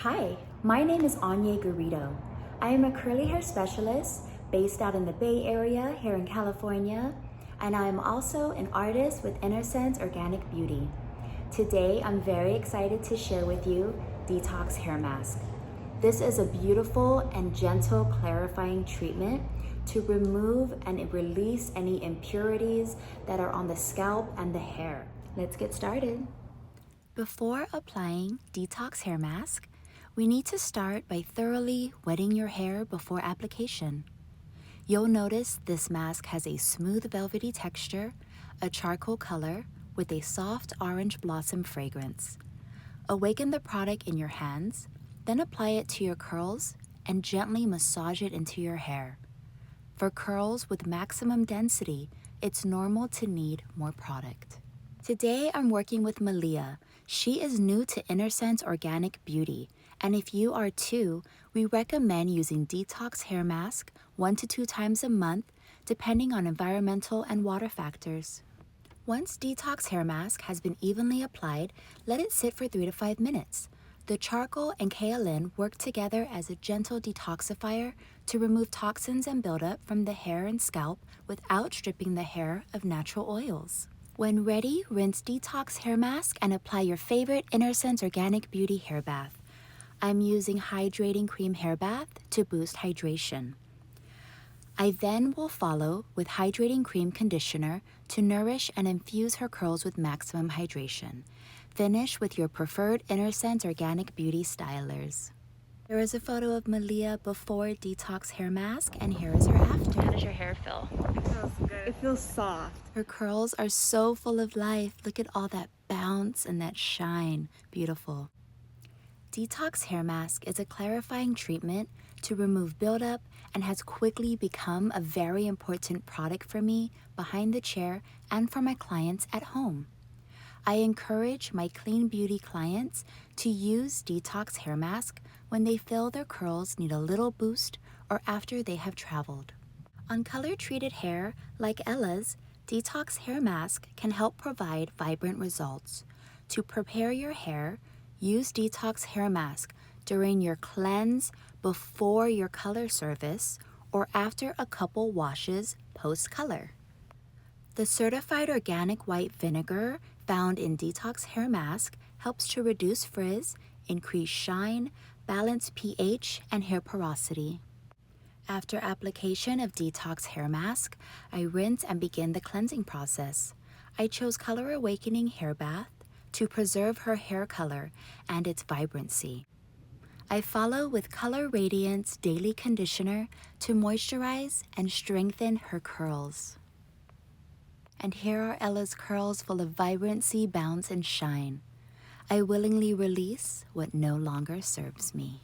Hi, my name is Anya Garrido. I am a curly hair specialist based out in the Bay Area here in California, and I am also an artist with Inner Sense Organic Beauty. Today, I'm very excited to share with you Detox Hair Mask. This is a beautiful and gentle clarifying treatment to remove and release any impurities that are on the scalp and the hair. Let's get started. Before applying Detox Hair Mask, we need to start by thoroughly wetting your hair before application. You'll notice this mask has a smooth velvety texture, a charcoal color with a soft orange blossom fragrance. Awaken the product in your hands, then apply it to your curls and gently massage it into your hair. For curls with maximum density, it's normal to need more product. Today I'm working with Malia. She is new to Inner Sense Organic Beauty, and if you are too, we recommend using Detox Hair Mask 1 to 2 times a month, depending on environmental and water factors. Once Detox Hair Mask has been evenly applied, let it sit for 3 to 5 minutes. The charcoal and Kaolin work together as a gentle detoxifier to remove toxins and buildup from the hair and scalp without stripping the hair of natural oils. When ready, rinse Detox Hair Mask and apply your favorite Inner Sense Organic Beauty hair bath. I'm using Hydrating Cream Hair Bath to boost hydration. I then will follow with Hydrating Cream Conditioner to nourish and infuse her curls with maximum hydration. Finish with your preferred Inner Sense Organic Beauty stylers. Here is a photo of Malia before Detox Hair Mask, and here is her after. How does your hair feel? It feels good. It feels soft. Her curls are so full of life. Look at all that bounce and that shine. Beautiful. Detox Hair Mask is a clarifying treatment to remove buildup and has quickly become a very important product for me behind the chair and for my clients at home. I encourage my clean beauty clients to use Detox Hair Mask when they feel their curls need a little boost or after they have traveled. On color-treated hair like Ella's, Detox Hair Mask can help provide vibrant results. To prepare your hair, use Detox Hair Mask during your cleanse, before your color service, or after a couple washes post-color. The certified organic white vinegar found in Detox Hair Mask helps to reduce frizz, increase shine, balance pH, and hair porosity. After application of Detox Hair Mask, I rinse and begin the cleansing process. I chose Color Awakening Hair Bath to preserve her hair color and its vibrancy. I follow with Color Radiance Daily Conditioner to moisturize and strengthen her curls. And here are Ella's curls full of vibrancy, bounce, and shine. I willingly release what no longer serves me.